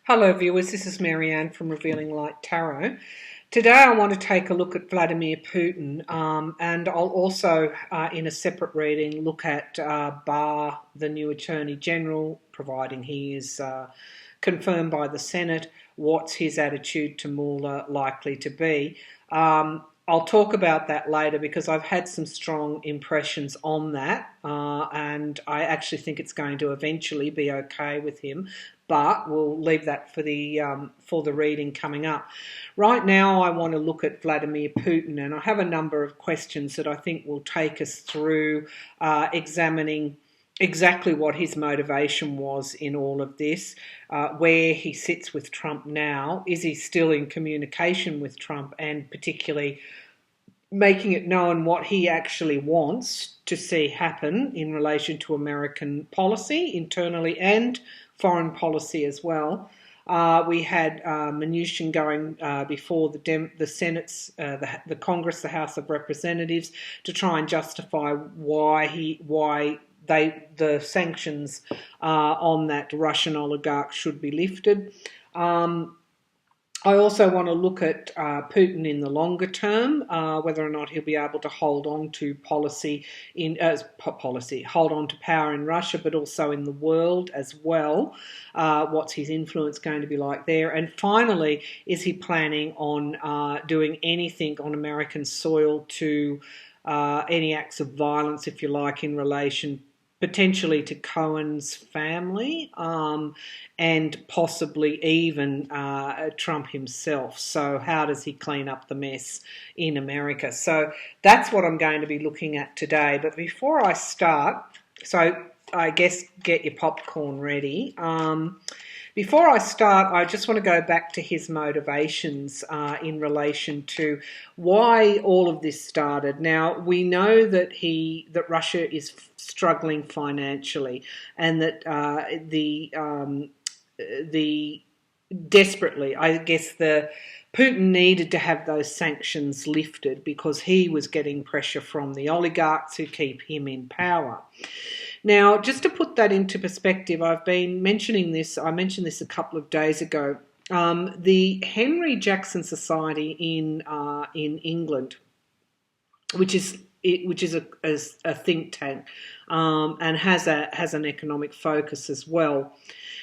Hello viewers, this is Marianne from Revealing Light Tarot. Today I want to take a look at Vladimir Putin and I'll also, in a separate reading, look at Barr, the new Attorney General, providing he is confirmed by the Senate. What's his attitude to Mueller likely to be? I'll talk about that later because I've had some strong impressions on that and I actually think it's going to eventually be okay with him, but we'll leave that for the reading coming up. Right now I want to look at Vladimir Putin, and I have a number of questions that I think will take us through examining exactly what his motivation was in all of this, where he sits with Trump now. Is he still in communication with Trump, and particularly making it known what he actually wants to see happen in relation to American policy internally and foreign policy as well. We had Mnuchin going before the Senate's, the Congress, the House of Representatives, to try and justify why the sanctions on that Russian oligarch should be lifted. I also want to look at Putin in the longer term, whether or not he'll be able to hold on to hold on to power in Russia, but also in the world as well. What's his influence going to be like there? And finally, is he planning on doing anything on American soil to any acts of violence, if you like, in relation potentially to Cohen's family and possibly even Trump himself? So how does he clean up the mess in America? So that's what I'm going to be looking at today. But before I start, so I guess get your popcorn ready. Before I start, I just want to go back to his motivations in relation to why all of this started. Now, we know that Russia is struggling financially, and that Putin needed to have those sanctions lifted because he was getting pressure from the oligarchs who keep him in power. Now, just to put that into perspective, I've been mentioning this, I mentioned this a couple of days ago. The Henry Jackson Society in England, which is a think tank and has an economic focus as well,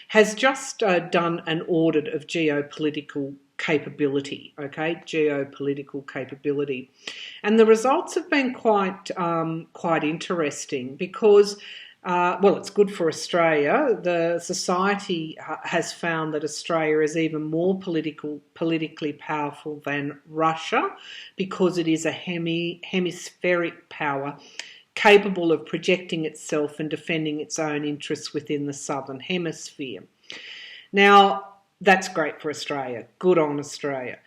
has just done an audit of geopolitical capability, geopolitical capability. And the results have been quite interesting because it's good for Australia. The society has found that Australia is even more politically powerful than Russia because it is a hemispheric power capable of projecting itself and defending its own interests within the southern hemisphere. Now, that's great for Australia. Good on Australia.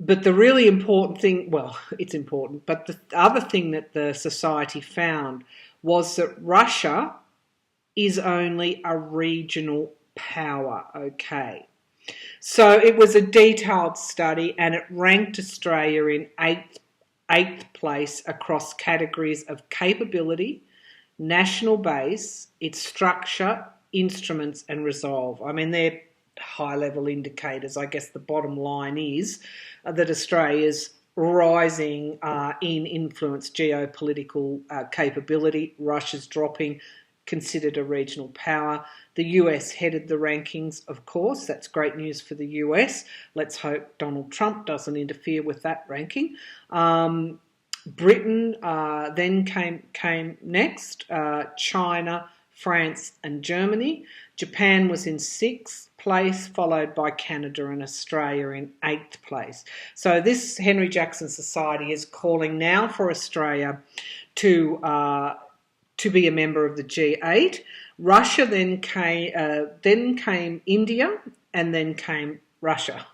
But the really important thing, well, it's important, but the other thing that the society found was that Russia is only a regional power, okay? So it was a detailed study and it ranked Australia in eighth place across categories of capability, national base, its structure, instruments and resolve. I mean, they're high-level indicators. I guess the bottom line is that Australia's rising in influence, geopolitical capability. Russia's dropping, considered a regional power. The US headed the rankings, of course. That's great news for the US. Let's hope Donald Trump doesn't interfere with that ranking. Britain then came next, China, France and Germany. Japan was in 6th place, followed by Canada and Australia in 8th place. So this Henry Jackson Society is calling now for Australia to be a member of the G8. Russia then came India, and then came Russia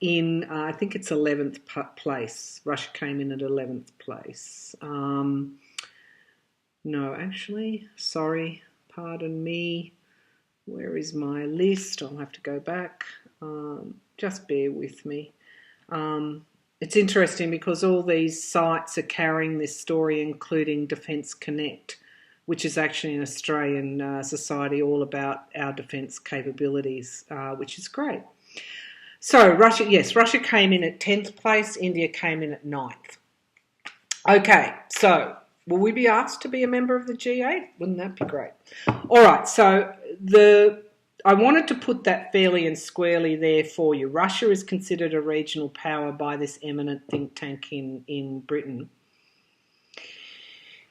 in, I think it's 11th place. Russia came in at 11th place. No, actually, sorry, pardon me. Where is my list? I'll have to go back. Just bear with me. It's interesting because all these sites are carrying this story, including Defence Connect. which is actually an Australian society all about our defence capabilities, which is great. So Russia, yes, Russia came in at 10th place, India came in at 9th. Okay, so will we be asked to be a member of the G8? Wouldn't that be great? All right, so I wanted to put that fairly and squarely there for you. Russia is considered a regional power by this eminent think tank in Britain.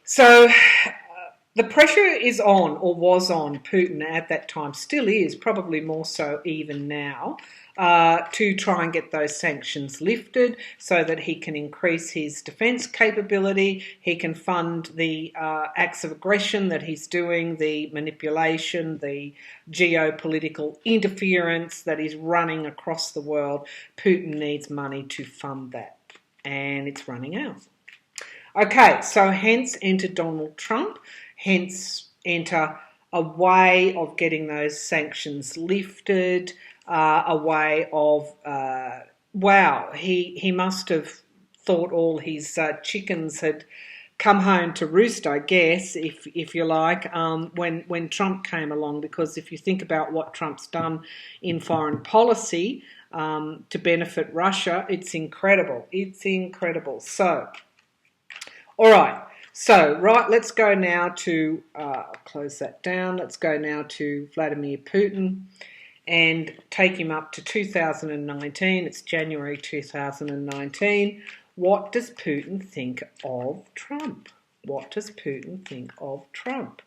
So the pressure is on, or was on, Putin at that time, still is, probably more so even now, to try and get those sanctions lifted so that he can increase his defence capability, he can fund the acts of aggression that he's doing, the manipulation, the geopolitical interference that is running across the world. Putin needs money to fund that, and it's running out. Okay, so hence enter Donald Trump, hence enter a way of getting those sanctions lifted, a way of, wow, he must have thought all his chickens had come home to roost, I guess, if you like, when Trump came along, because if you think about what Trump's done in foreign policy to benefit Russia, it's incredible. It's incredible. So, all right. So, let's go now to, I'll close that down, let's go now to Vladimir Putin and take him up to 2019. It's January 2019. What does Putin think of Trump? What does Putin think of Trump?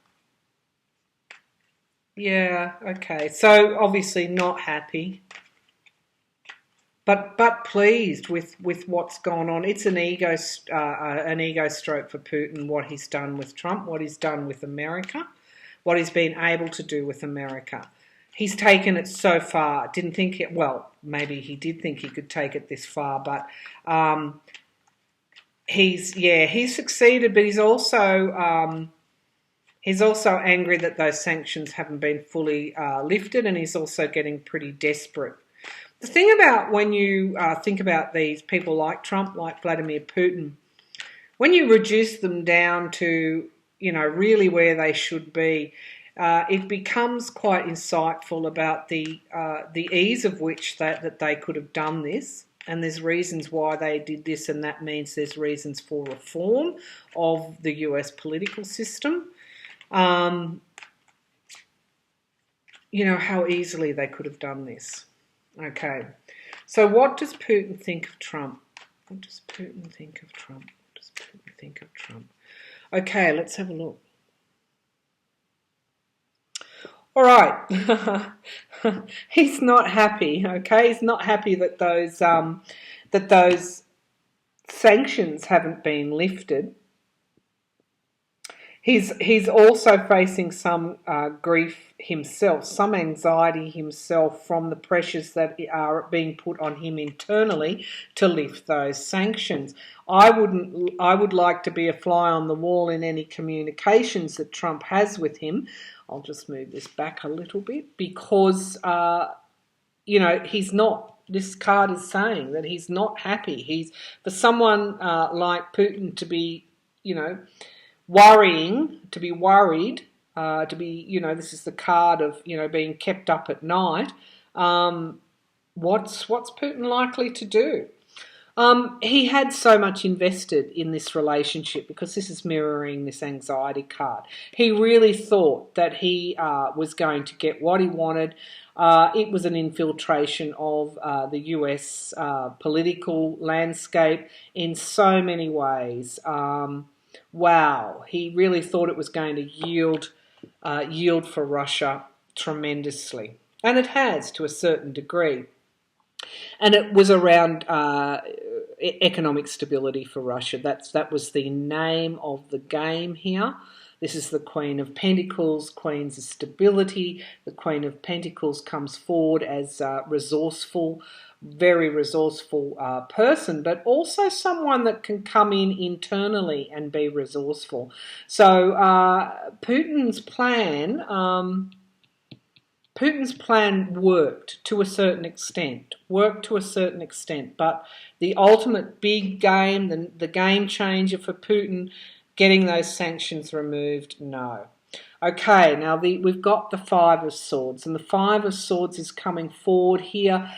Yeah, okay. So, obviously not happy. But pleased with what's gone on. It's an ego stroke for Putin, what he's done with Trump, what he's done with America, what he's been able to do with America. He's taken it so far. Didn't think it, well, maybe he did think he could take it this far, but he's succeeded, but he's also angry that those sanctions haven't been fully lifted, and he's also getting pretty desperate. The thing about when you think about these people like Trump, like Vladimir Putin, when you reduce them down to, really where they should be, it becomes quite insightful about the ease of which that they could have done this. And there's reasons why they did this, and that means there's reasons for reform of the US political system. How easily they could have done this. Okay, so what does Putin think of Trump? What does Putin think of Trump? What does Putin think of Trump? Okay, let's have a look. All right, he's not happy. Okay, he's not happy that those sanctions haven't been lifted. He's also facing some grief himself, some anxiety himself from the pressures that are being put on him internally to lift those sanctions. I would like to be a fly on the wall in any communications that Trump has with him. I'll just move this back a little bit because, he's not. This card is saying that he's not happy. For someone like Putin to be, worried, this is the card of, being kept up at night. What's Putin likely to do? He had so much invested in this relationship because this is mirroring this anxiety card. He really thought that he was going to get what he wanted. It was an infiltration of the US political landscape in so many ways. Wow, he really thought it was going to yield for Russia tremendously. And it has to a certain degree. And it was around economic stability for Russia. That was the name of the game here. This is the Queen of Pentacles, Queens of Stability. The Queen of Pentacles comes forward as resourceful, very resourceful person, but also someone that can come in internally and be resourceful. So Putin's plan worked to a certain extent, but the ultimate big game, the game changer for Putin, Getting those sanctions removed, no. Okay, now we've got the Five of Swords, and the Five of Swords is coming forward here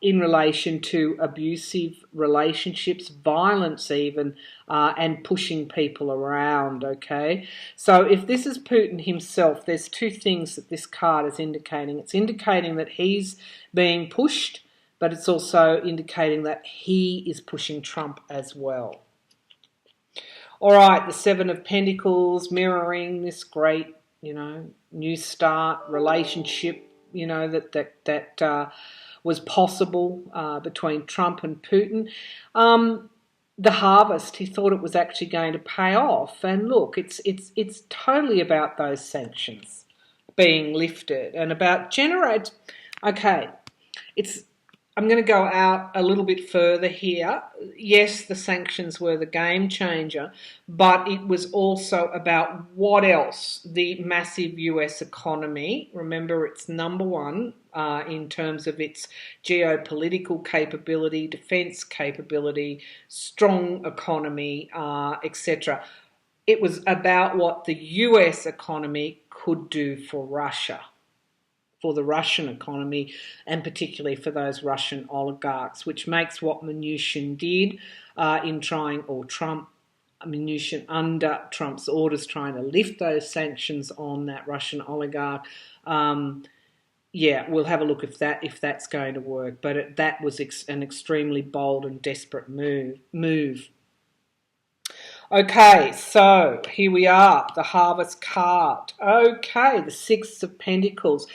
in relation to abusive relationships, violence even, and pushing people around, okay? So if this is Putin himself, there's two things that this card is indicating. It's indicating that he's being pushed, but it's also indicating that he is pushing Trump as well. All right, the Seven of Pentacles mirroring this great, new start relationship, that was possible between Trump and Putin. The harvest, he thought it was actually going to pay off, and look, it's totally about those sanctions being lifted and about generate. Okay, I'm going to go out a little bit further here. Yes, the sanctions were the game changer, but it was also about what else? The massive US economy. Remember, it's number one in terms of its geopolitical capability, defense capability, strong economy, etc. It was about what the US economy could do for Russia, for the Russian economy, and particularly for those Russian oligarchs, which makes what Mnuchin did Mnuchin under Trump's orders trying to lift those sanctions on that Russian oligarch. We'll have a look if that's going to work. But that was an extremely bold and desperate move. Okay, so here we are, the Harvest card. Okay, the Six of Pentacles.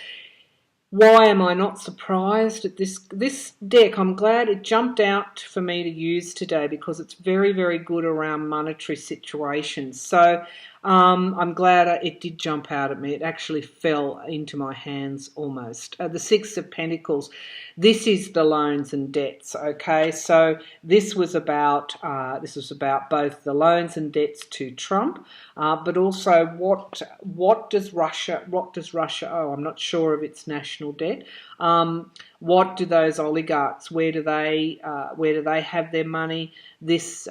Why am I not surprised at this deck? I'm glad it jumped out for me to use today because it's very, very good around monetary situations. So I'm glad it did jump out at me. It actually fell into my hands almost. The Six of Pentacles. This is the loans and debts. Okay, so this was about both the loans and debts to Trump, but also what does Russia owe? I'm not sure of its national debt. What do those oligarchs? Where do they have their money? This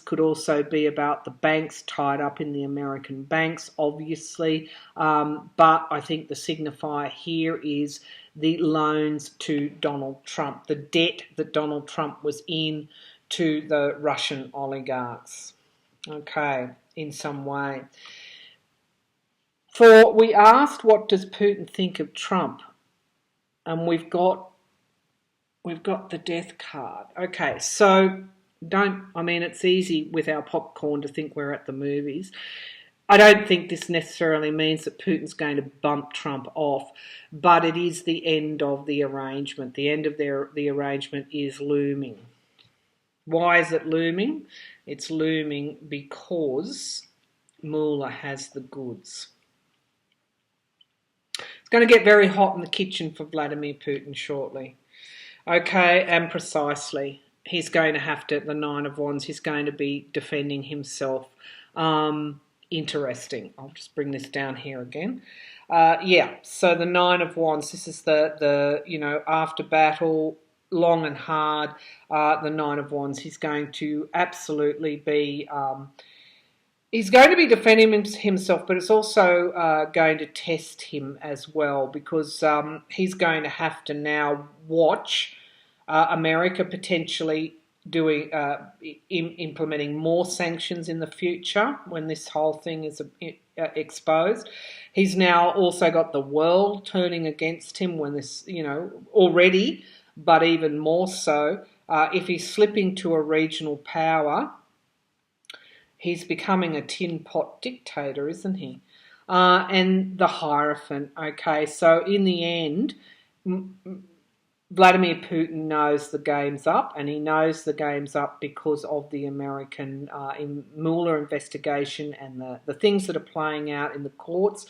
could also be about the banks tied up in the American banks, obviously. But I think the signifier here is the loans to Donald Trump, the debt that Donald Trump was in to the Russian oligarchs. Okay, in some way. For we asked, what does Putin think of Trump? And we've got the death card. Okay, so it's easy with our popcorn to think we're at the movies. I don't think this necessarily means that Putin's going to bump Trump off, but it is the end of the arrangement. The end of the arrangement is looming. Why is it looming? It's looming because Mueller has the goods. It's going to get very hot in the kitchen for Vladimir Putin shortly. Okay, and precisely. He's going to have to, the Nine of Wands, he's going to be defending himself. Interesting. I'll just bring this down here again. So the Nine of Wands, this is the after battle, long and hard, the Nine of Wands. He's going to absolutely be... He's going to be defending himself, but it's also going to test him as well because he's going to have to now watch America potentially implementing more sanctions in the future when this whole thing is exposed. He's now also got the world turning against him when this, already, but even more so. If he's slipping to a regional power, he's becoming a tin pot dictator, isn't he? And the Hierophant. Okay, so in the end, Vladimir Putin knows the game's up, and he knows the game's up because of the American Mueller investigation and the things that are playing out in the courts.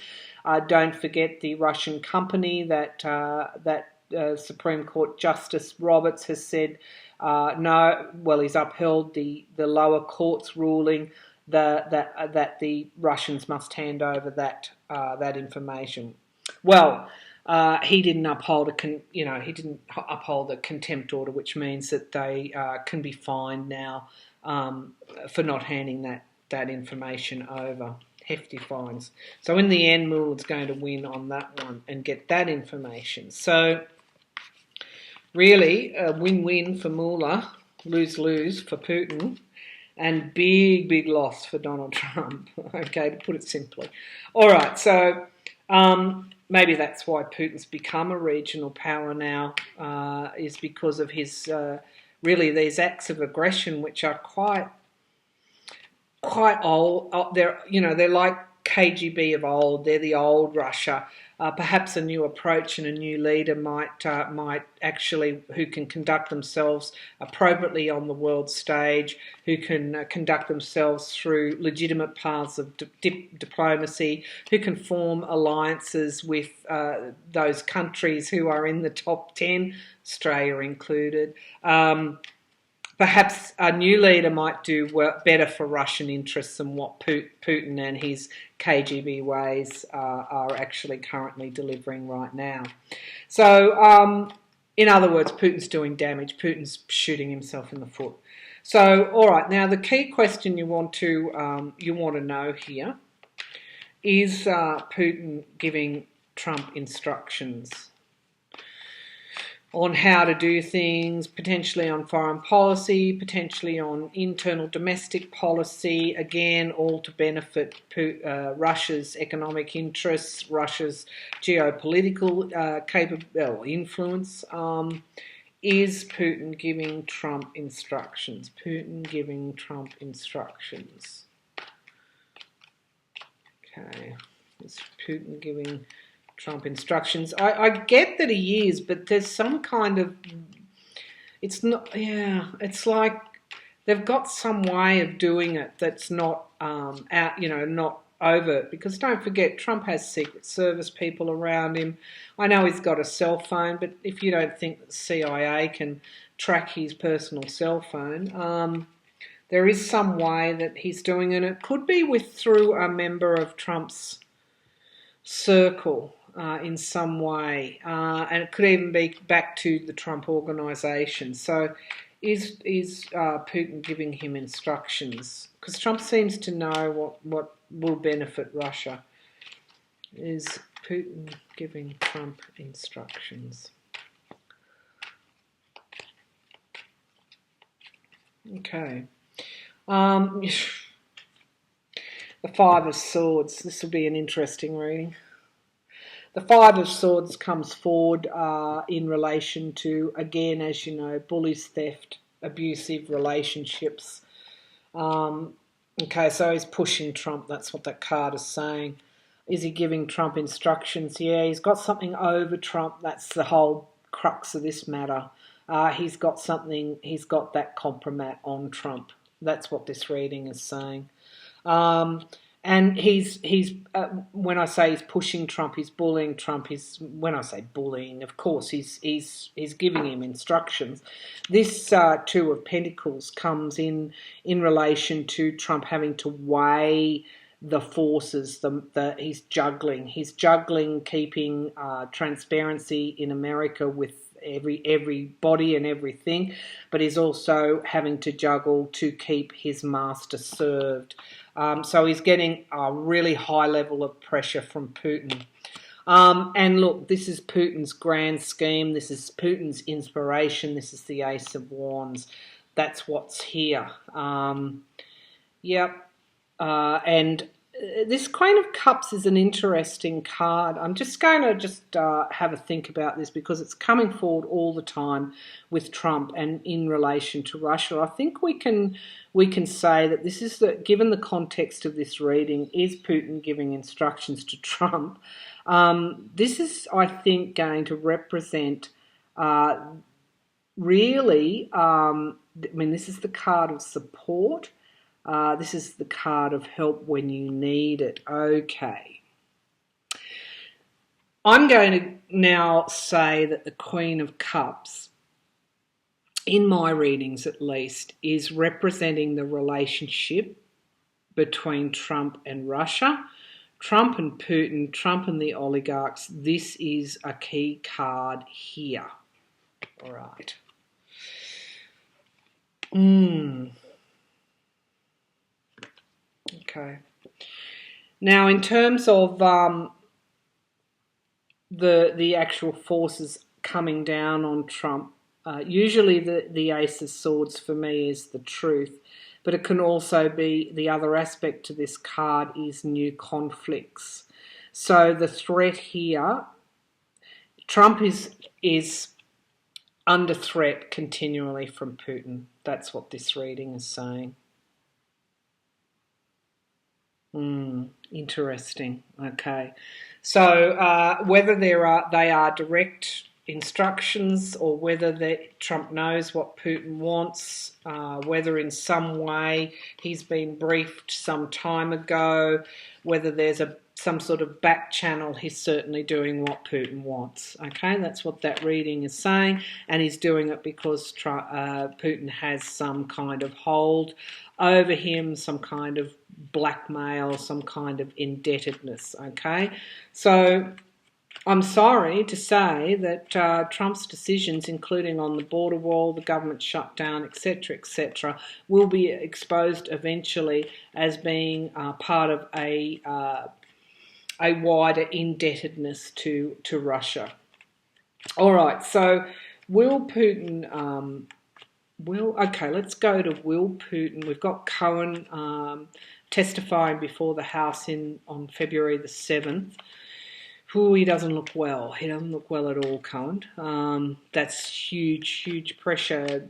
Don't forget the Russian company that Supreme Court Justice Roberts has said he's upheld the lower court's ruling that the Russians must hand over that information. Well, he didn't uphold a contempt order, which means that they can be fined now for not handing that information over. Hefty fines. So in the end, Mueller's going to win on that one and get that information. So really, a win-win for Mueller, lose-lose for Putin, and big loss for Donald Trump, okay, to put it simply. All right, so maybe that's why Putin's become a regional power now, is because of his, really, these acts of aggression, which are quite old. They're like KGB of old. They're the old Russia. Perhaps a new approach and a new leader might actually, who can conduct themselves appropriately on the world stage, who can conduct themselves through legitimate paths of diplomacy, who can form alliances with those countries who are in the top 10, Australia included. Perhaps a new leader might do better for Russian interests than what Putin and his KGB ways are actually currently delivering right now. So, in other words, Putin's doing damage. Putin's shooting himself in the foot. So, all right. Now, the key question you want to know here is Putin giving Trump instructions on how to do things, potentially on foreign policy, potentially on internal domestic policy, again, all to benefit Russia's economic interests, Russia's geopolitical influence. Is Putin giving Trump instructions? Putin giving Trump instructions. Okay, is Putin giving Trump instructions? I get that he is, but there's some kind of, it's not, yeah, it's like they've got some way of doing it that's not not overt, because don't forget, Trump has Secret Service people around him. I know he's got a cell phone, but if you don't think that CIA can track his personal cell phone, there is some way that he's doing it. It could be through a member of Trump's circle in some way, and it could even be back to the Trump organisation. So is Putin giving him instructions? Because Trump seems to know what will benefit Russia. Is Putin giving Trump instructions? Okay. The Five of Swords. This will be an interesting reading. The Five of Swords comes forward in relation to, again, as you know, bullies, theft, abusive relationships. Okay, so he's pushing Trump. That's what that card is saying. Is he giving Trump instructions? Yeah, he's got something over Trump. That's the whole crux of this matter. He's got that compromat on Trump. That's what this reading is saying. And he's when I say he's pushing Trump, he's bullying Trump. When I say bullying, of course, he's giving him instructions. This Two of Pentacles comes in relation to Trump having to weigh the forces. He's juggling. He's juggling keeping transparency in America with everybody and everything, but he's also having to juggle to keep his master served. So he's getting a really high level of pressure from Putin. And look, this is Putin's grand scheme. This is Putin's inspiration. This is the Ace of Wands. That's what's here. Yep. And this Queen of Cups is an interesting card. I'm just going to have a think about this because it's coming forward all the time with Trump and in relation to Russia. I think we can say that this is given the context of this reading, is Putin giving instructions to Trump? This is, I think, going to represent really. This is the card of support. This is the card of help when you need it. Okay. I'm going to now say that the Queen of Cups, in my readings at least, is representing the relationship between Trump and Russia, Trump and Putin, Trump and the oligarchs. This is a key card here. All right. Okay. Now, in terms of the actual forces coming down on Trump, usually the Ace of Swords for me is the truth, but it can also be the other aspect to this card is new conflicts. So the threat here, Trump is under threat continually from Putin. That's what this reading is saying. Interesting. Okay. So whether they are direct instructions or whether Trump knows what Putin wants, whether in some way he's been briefed some time ago, whether there's some sort of back channel, he's certainly doing what Putin wants. Okay, that's what that reading is saying, and he's doing it because Putin has some kind of hold over him, some kind of blackmail, some kind of indebtedness. Okay, so I'm sorry to say that Trump's decisions, including on the border wall, the government shutdown, etc., will be exposed eventually as being part of a wider indebtedness to Russia. All right, so will Putin... okay, let's go to Will Putin. We've got Cohen testifying before the House on February the 7th. He doesn't look well. He doesn't look well at all, Cohen. That's huge pressure.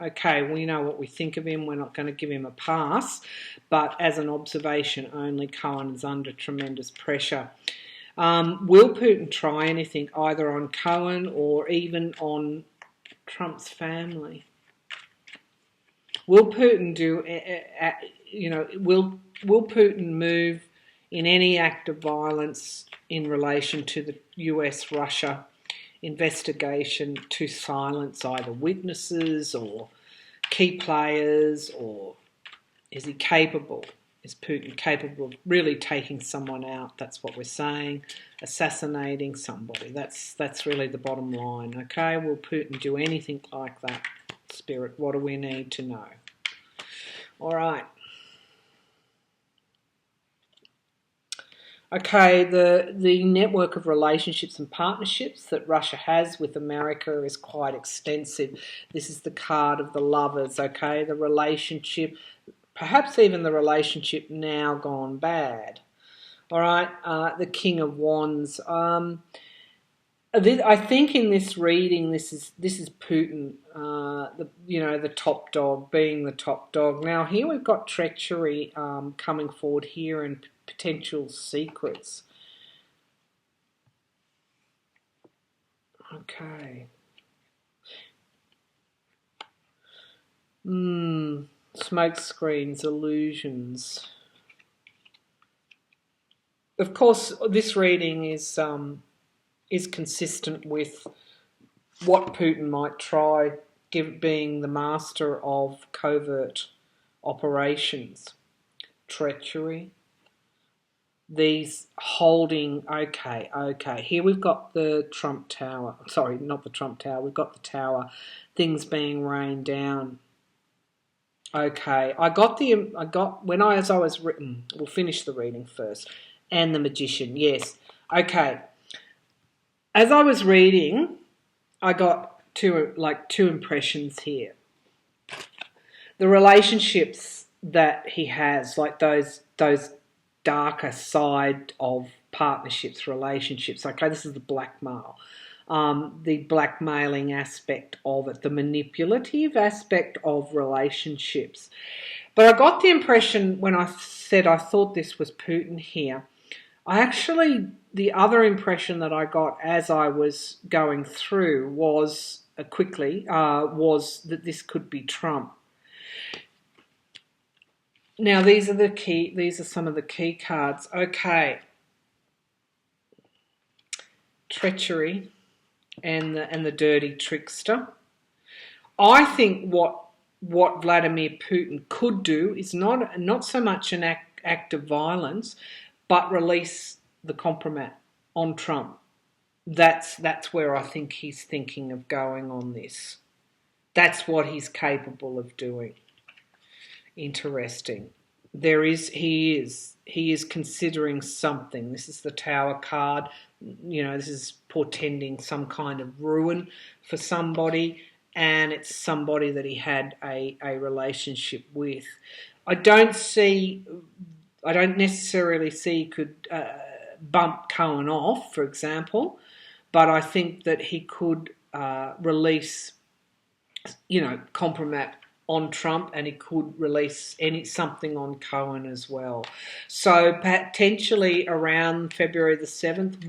Okay, we know what we think of him. We're not going to give him a pass. But as an observation only, Cohen is under tremendous pressure. Will Putin try anything either on Cohen or even on Trump's family? Will Putin will Putin move in any act of violence in relation to the US-Russia investigation to silence either witnesses or key players, or is he capable? Is Putin capable of really taking someone out? That's what we're saying. Assassinating somebody. That's really the bottom line. Okay, will Putin do anything like that? Spirit, what do we need to know? All right. Okay, the network of relationships and partnerships that Russia has with America is quite extensive. This is the card of the Lovers, okay? The relationship, perhaps even the relationship now gone bad. All right, the King of Wands. I think in this reading, this is Putin, the top dog, being the top dog. Now here we've got treachery coming forward here and potential secrets. Okay. Smoke screens, illusions. Of course, this reading is consistent with what Putin might try, being the master of covert operations, treachery. These holding, okay. Here we've got the Trump Tower. Sorry, not the Trump Tower. We've got the tower. Things being rained down. Okay, as I was written, we'll finish the reading first. And the Magician, yes. Okay. As I was reading, I got two impressions here. The relationships that he has, like those darker side of partnerships, relationships. Okay, this is the blackmail. The blackmailing aspect of it, the manipulative aspect of relationships. But I got the impression when I said I thought this was Putin here, the other impression that I got as I was going through was that this could be Trump. Now these are some of the key cards. Okay. Treachery and the dirty trickster. I think what Vladimir Putin could do is not so much an act of violence, but release the compromat on Trump. That's where I think he's thinking of going on this. That's what he's capable of doing. Interesting. he is considering something. This is the Tower card. This is portending some kind of ruin for somebody, and it's somebody that he had a relationship with. I don't necessarily see he could bump Cohen off, for example, but I think that he could release, compromise on Trump, and he could release something on Cohen as well. So potentially around February the 7th,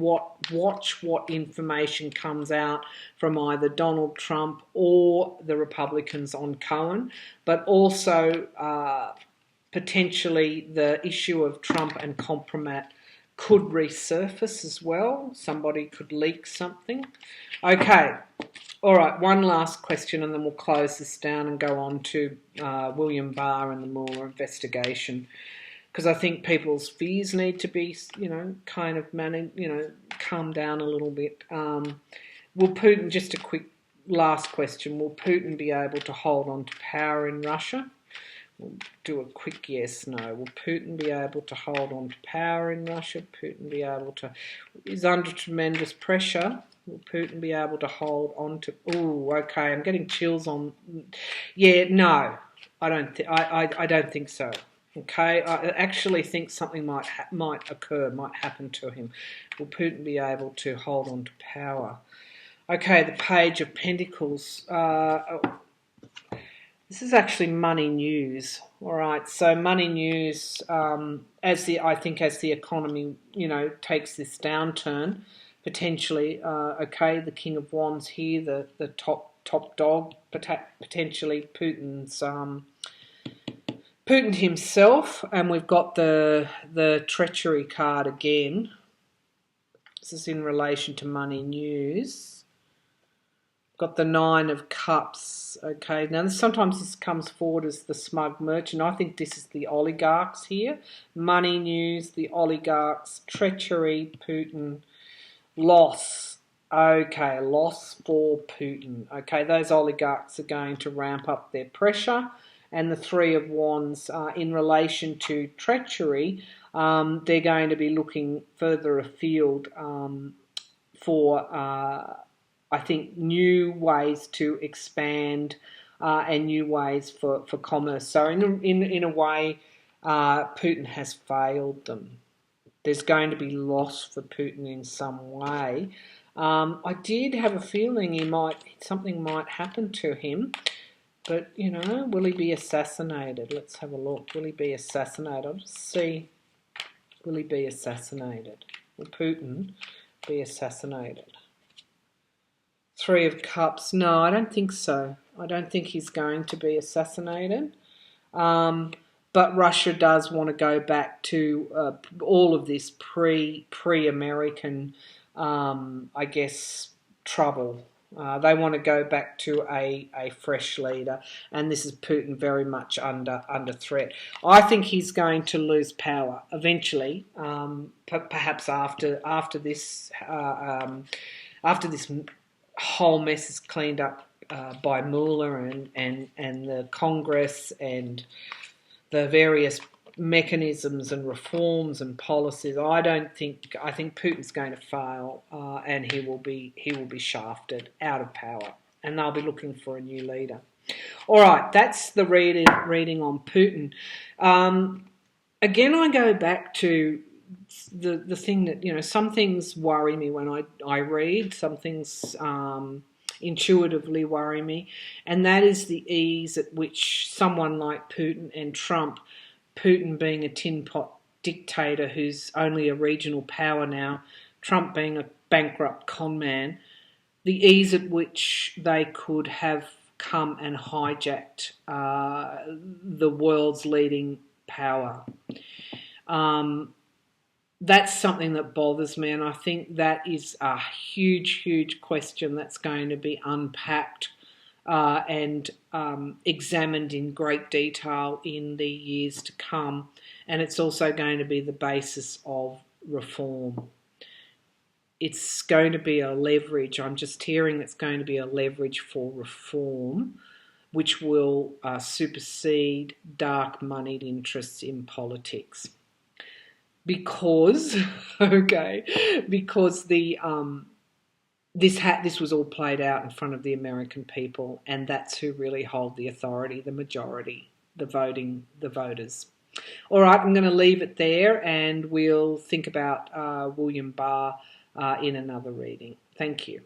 watch what information comes out from either Donald Trump or the Republicans on Cohen, but also potentially the issue of Trump and compromise could resurface as well. Somebody could leak something. Okay. All right, one last question and then we'll close this down and go on to William Barr and the Mueller investigation, because I think people's fears need to be, kind of calm down a little bit. Will Putin, just a quick last question, will Putin be able to hold on to power in Russia? We'll do a quick yes, no. Will Putin be able to hold on to power in Russia? Is under tremendous pressure. Will Putin be able to hold on to? Oh, okay. I'm getting chills on. Yeah, no, I don't. I don't think so. Okay, I actually think something might happen to him. Will Putin be able to hold on to power? Okay, the Page of Pentacles. This is actually Money News. All right, so Money News. As the economy, takes this downturn. Potentially, the King of Wands here, the top dog, potentially Putin himself, and we've got the treachery card again. This is in relation to Money News. Got the Nine of Cups. Okay, now sometimes this comes forward as the smug merchant. I think this is the oligarchs here. Money News, the oligarchs, treachery, Putin. Loss. Okay, loss for Putin. Okay, those oligarchs are going to ramp up their pressure. And the Three of Wands, in relation to treachery, they're going to be looking further afield for, I think, new ways to expand and new ways for commerce. So in a way, Putin has failed them. There's going to be loss for Putin in some way. I did have a feeling something might happen to him, but will he be assassinated? Let's have a look. Will he be assassinated? I'll just see. Will he be assassinated? Will Putin be assassinated? Three of Cups. No, I don't think so. I don't think he's going to be assassinated. But Russia does want to go back to all of this pre-American, trouble. They want to go back to a fresh leader, and this is Putin very much under threat. I think he's going to lose power eventually, perhaps after this whole mess is cleaned up by Mueller and the Congress and the various mechanisms and reforms and policies. I think Putin's going to fail, and he will be shafted out of power, and they'll be looking for a new leader. All right, that's the reading on Putin. Again, I go back to the thing that some things worry me when I read. Some things intuitively worry me, and that is the ease at which someone like Putin and Trump, Putin being a tin pot dictator who's only a regional power now, Trump being a bankrupt con man, the ease at which they could have come and hijacked the world's leading power. That's something that bothers me, and I think that is a huge, huge question that's going to be unpacked and examined in great detail in the years to come. And it's also going to be the basis of reform. It's going to be a leverage. I'm just hearing it's going to be a leverage for reform which will supersede dark moneyed interests in politics. Because, because this was all played out in front of the American people, and that's who really hold the authority, the majority, the voters. All right, I'm going to leave it there, and we'll think about William Barr in another reading. Thank you.